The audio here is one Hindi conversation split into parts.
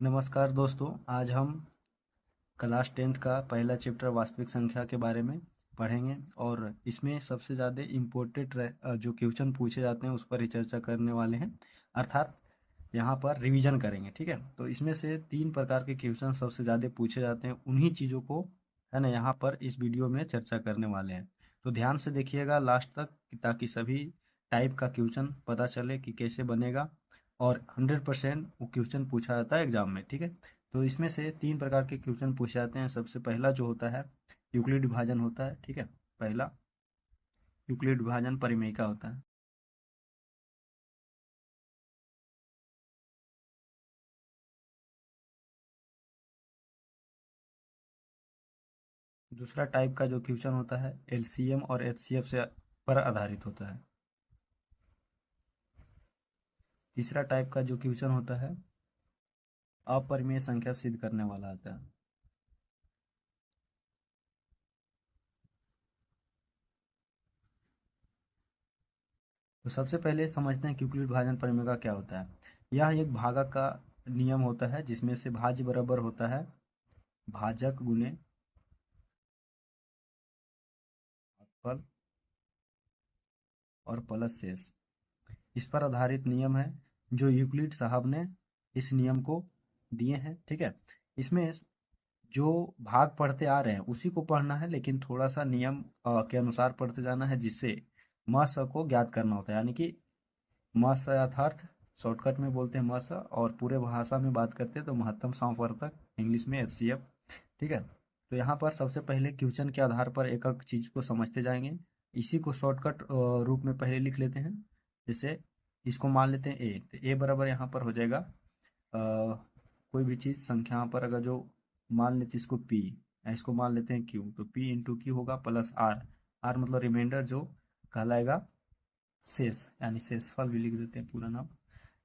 नमस्कार दोस्तों, आज हम क्लास 10th का पहला चैप्टर वास्तविक संख्या के बारे में पढ़ेंगे और इसमें सबसे ज़्यादा इम्पोर्टेंट जो क्वेश्चन पूछे जाते हैं उस पर ही चर्चा करने वाले हैं। अर्थात यहाँ पर रिवीजन करेंगे। ठीक है, तो इसमें से 3 प्रकार के क्वेश्चन सबसे ज़्यादा पूछे जाते हैं, उन्हीं चीज़ों को है ना यहाँ पर इस वीडियो में चर्चा करने वाले हैं। तो ध्यान से देखिएगा लास्ट तक ताकि सभी टाइप का क्वेश्चन पता चले कि कैसे बनेगा और 100% वो क्वेश्चन पूछा जाता है एग्जाम में। ठीक है, तो इसमें से 3 प्रकार के क्वेश्चन पूछे जाते हैं। सबसे पहला जो होता है यूक्लिड विभाजन होता है। ठीक है, पहला यूक्लिड विभाजन परिमेय का होता है। दूसरा टाइप का जो क्वेश्चन होता है एलसीएम और एचसीएफ से पर आधारित होता है। तीसरा टाइप का जो क्वेश्चन होता है अपरिमेय संख्या सिद्ध करने वाला आता है। तो सबसे पहले समझते हैं कि यूक्लिड विभाजन परिमेय का क्या होता है। यह एक भागक का नियम होता है जिसमें से भाज्य बराबर होता है भाजक गुने फल और प्लस शेष। इस पर आधारित नियम है जो यूक्लिड साहब ने इस नियम को दिए हैं। ठीक है, इसमें जो भाग पढ़ते आ रहे हैं उसी को पढ़ना है, लेकिन थोड़ा सा नियम के अनुसार पढ़ते जाना है, जिससे म स को ज्ञात करना होता है। यानी कि म स यथार्थ शॉर्टकट में बोलते हैं म स, और पूरे भाषा में बात करते हैं तो महत्तम समवर्तक, इंग्लिश में एचसीएफ। ठीक है, तो यहाँ पर सबसे पहले क्वेश्चन के आधार पर एक एक चीज को समझते जाएंगे। इसी को शॉर्टकट रूप में पहले लिख लेते हैं। जैसे इसको मान लेते हैं ए, तो ए बराबर यहाँ पर हो जाएगा कोई भी चीज संख्या यहाँ पर अगर जो मान लेते हैं इसको पी, इसको मान लेते हैं क्यू, तो पी इंटू क्यू होगा प्लस आर। आर मतलब रिमाइंडर जो कहलाएगा शेष, यानी शेषफल भी लिख देते हैं पूरा नाम।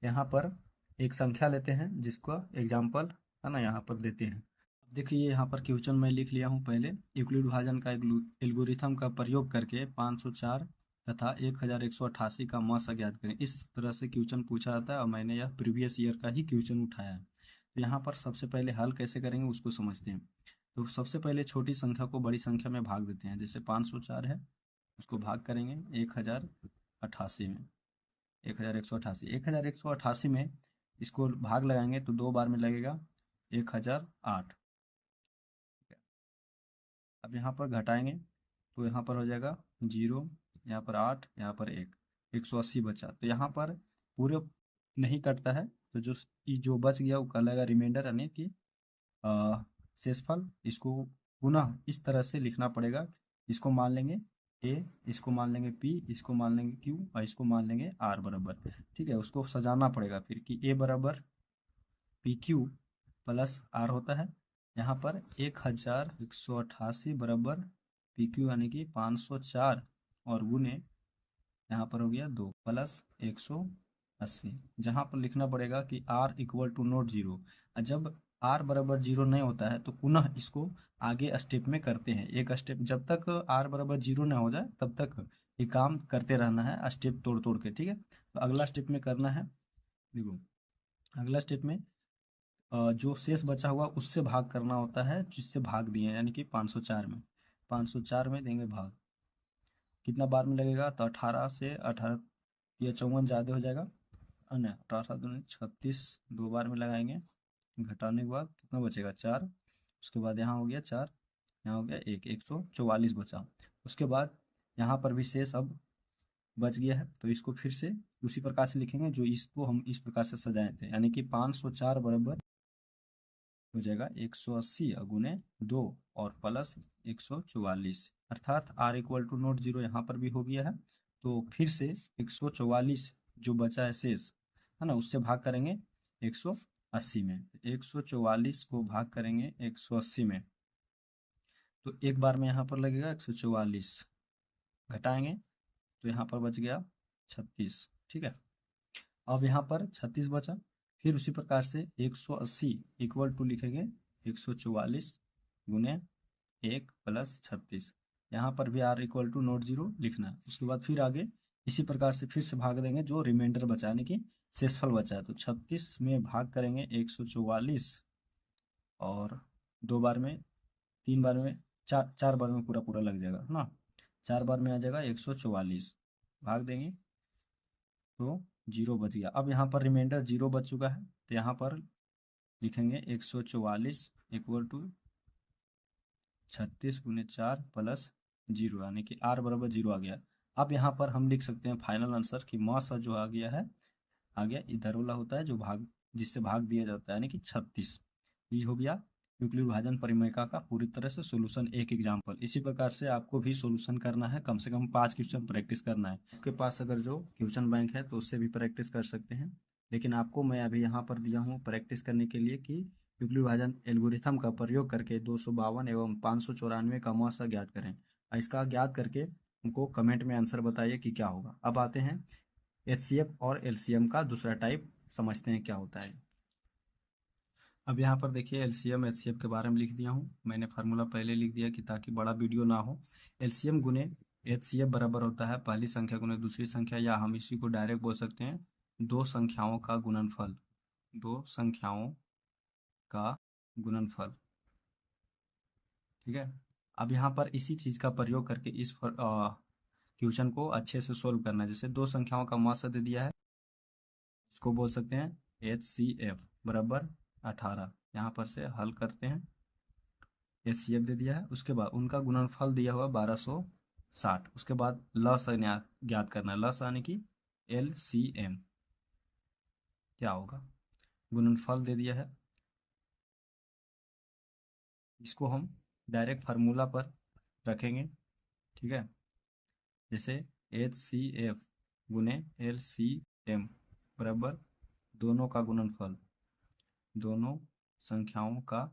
यहाँ पर एक संख्या लेते हैं जिसको एग्जाम्पल है ना यहाँ पर देते हैं। देखिए यहाँ पर क्वेश्चन मैं लिख लिया हूँ। पहले यूक्लिड विभाजन का एल्गोरिथम का प्रयोग करके 504 तथा 1188 का मास ज्ञात करें। इस तरह से क्वेश्चन पूछा जाता है और मैंने यह प्रीवियस ईयर का ही क्वेश्चन उठाया है। तो यहाँ पर सबसे पहले हल कैसे करेंगे उसको समझते हैं। तो सबसे पहले छोटी संख्या को बड़ी संख्या में भाग देते हैं। जैसे 504 है, उसको भाग करेंगे 1088 में, 1188, 1188 में इसको भाग लगाएंगे तो 2 बार में लगेगा 1008। अब यहाँ पर घटाएंगे तो यहाँ पर हो जाएगा 0, यहाँ पर 8, यहाँ पर 1, 180 बचा। तो यहाँ पर पूरे नहीं कटता है, तो जो बच गया वो कहलाएगा रिमाइंडर, यानी कि शेषफल। इसको पुनः इस तरह से लिखना पड़ेगा। इसको मान लेंगे ए, इसको मान लेंगे पी, इसको मान लेंगे क्यू और इसको मान लेंगे आर बराबर। ठीक है, उसको सजाना पड़ेगा फिर कि ए बराबर पी क्यू प्लस आर होता है। यहाँ पर 1188 बराबर पी क्यू यानी कि 504 और गुने यहाँ पर हो गया 2 प्लस 180, जहाँ पर लिखना पड़ेगा कि R equal to not zero. जब आर बराबर जीरो नहीं होता है तो पुनः इसको आगे स्टेप में करते हैं। एक स्टेप जब तक आर बराबर जीरो ना हो जाए तब तक ये काम करते रहना है, स्टेप तोड़ तोड़ के। ठीक है, तो अगला स्टेप में करना है। देखो अगला स्टेप में जो शेष बचा हुआ उससे भाग करना होता है, जिससे भाग दिए हैं, यानी कि 504 में, 504 में देंगे भाग। कितना बार में लगेगा तो 18 से 18 या 54 ज़्यादा हो जाएगा, अन्य 18 दूनी 36, 2 बार में लगाएंगे। घटाने के बाद कितना बचेगा 4। उसके बाद यहाँ हो गया 4, यहाँ हो गया 1, 144 बचा। उसके बाद यहाँ पर भी शेष अब बच गया है, तो इसको फिर से उसी प्रकार से लिखेंगे जो इसको हम इस प्रकार से सजाए थे, यानी कि 504 बराबर हो जाएगा 180 गुने 2 और प्लस 144, अर्थात R equal to not zero यहाँ पर भी हो गया है। तो फिर से 144 जो बचा है शेष है ना, उससे भाग करेंगे 180 में। 144 को भाग करेंगे 180 में तो एक बार में यहाँ पर लगेगा 144, घटाएंगे तो यहाँ पर बच गया 36। ठीक है, अब यहाँ पर 36 बचा। फिर उसी प्रकार से 180 इक्वल टू लिखेंगे 144 गुने 1 प्लस 36। यहाँ पर भी R equal to not zero लिखना है। उसके बाद फिर आगे इसी प्रकार से फिर से भाग देंगे जो रिमाइंडर बचा, यानी कि शेषफल बचा है, तो 36 में भाग करेंगे 144 और 2 बार में, 3 बार में, 4 बार में पूरा पूरा लग जाएगा है ना। 4 बार में आ जाएगा 144, भाग देंगे तो 0 बच गया। अब यहाँ पर रिमाइंडर 0 बच चुका है, तो यहाँ पर लिखेंगे 144 इक्वल टू 36 गुने 4 प्लस 0, यानी कि r बराबर 0 आ गया। अब यहाँ पर हम लिख सकते हैं फाइनल आंसर कि मास जो आ गया है, आ गया इधर वाला होता है जो भाग, जिससे भाग दिया जाता है, यानी कि 36। ये हो गया यूक्लिड विभाजन परिमेयका का पूरी तरह से सोल्यूशन, एक एग्जाम्पल। इसी प्रकार से आपको भी सोल्यूशन करना है, कम से कम 5 क्वेश्चन प्रैक्टिस करना है। आपके पास अगर जो क्वेश्चन बैंक है तो उससे भी प्रैक्टिस कर सकते हैं, लेकिन आपको मैं अभी यहाँ पर दिया हूँ प्रैक्टिस करने के लिए कि यूक्लिड विभाजन एल्गोरिथम का प्रयोग करके 252 एवं 594 का मासा ज्ञात करें। इसका ज्ञात करके हमको कमेंट में आंसर बताइए कि क्या होगा। अब आते हैं एचसीएफ और एलसीएम का दूसरा टाइप, समझते हैं क्या होता है। अब यहाँ पर देखिए एलसीएम एचसीएफ के बारे में लिख दिया हूँ मैंने, फार्मूला पहले लिख दिया कि ताकि बड़ा वीडियो ना हो। एलसीएम गुने एचसीएफ बराबर होता है पहली संख्या गुने दूसरी संख्या, या हम इसी को डायरेक्ट बोल सकते हैं दो संख्याओं का गुणनफल, दो संख्याओं का गुणनफल। ठीक है। अब यहाँ पर इसी चीज का प्रयोग करके इस क्वेश्चन को अच्छे से सोल्व करना है। जैसे दो संख्याओं का मास दे दिया है, इसको बोल सकते हैं HCF बराबर 18। यहाँ पर से हल करते हैं, HCF दे दिया है, उसके बाद उनका गुणनफल दिया हुआ 1260। उसके बाद लस ज्ञात करना है, लस यानी कि LCM क्या होगा, गुणनफल दे दिया है। इसको हम डायरेक्ट फार्मूला पर रखेंगे। ठीक है। जैसे HCF गुने LCM बराबर दोनों का गुणनफल, दोनों संख्याओं का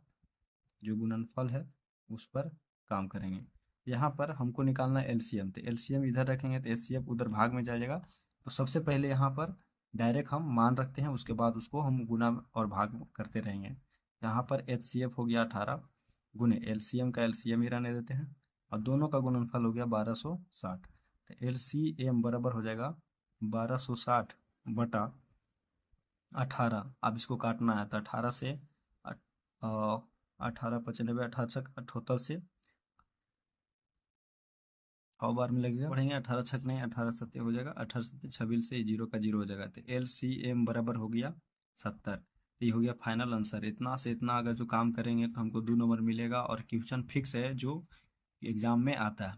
जो गुणनफल है उस पर काम करेंगे। यहाँ पर हमको निकालना है एलसीएम, तो एलसीएम इधर रखेंगे तो एचसीएफ उधर भाग में जाएगा। तो सबसे पहले यहाँ पर डायरेक्ट हम मान रखते हैं, उसके बाद उसको हम गुना और भाग करते रहेंगे। यहाँ पर HCF हो गया 18 गुने एलसीएम का एलसीएम ही रहने देते हैं, और दोनों का गुणनफल हो गया 1260। तो LCM बराबर हो जाएगा 1260 बटा 18। अब इसको काटना है तो 18 से 18 95 18 से 100 बार में लगेगा, पढ़ेंगे 18 छक नहीं 18 सत्य हो जाएगा, 18 सत्य 26 से 0 का 0 हो जाएगा। तो LCM बराबर हो गया 70। ये हो गया फाइनल आंसर। इतना से इतना अगर जो काम करेंगे तो हमको 2 नंबर मिलेगा, और क्वेश्चन फिक्स है जो एग्जाम में आता है।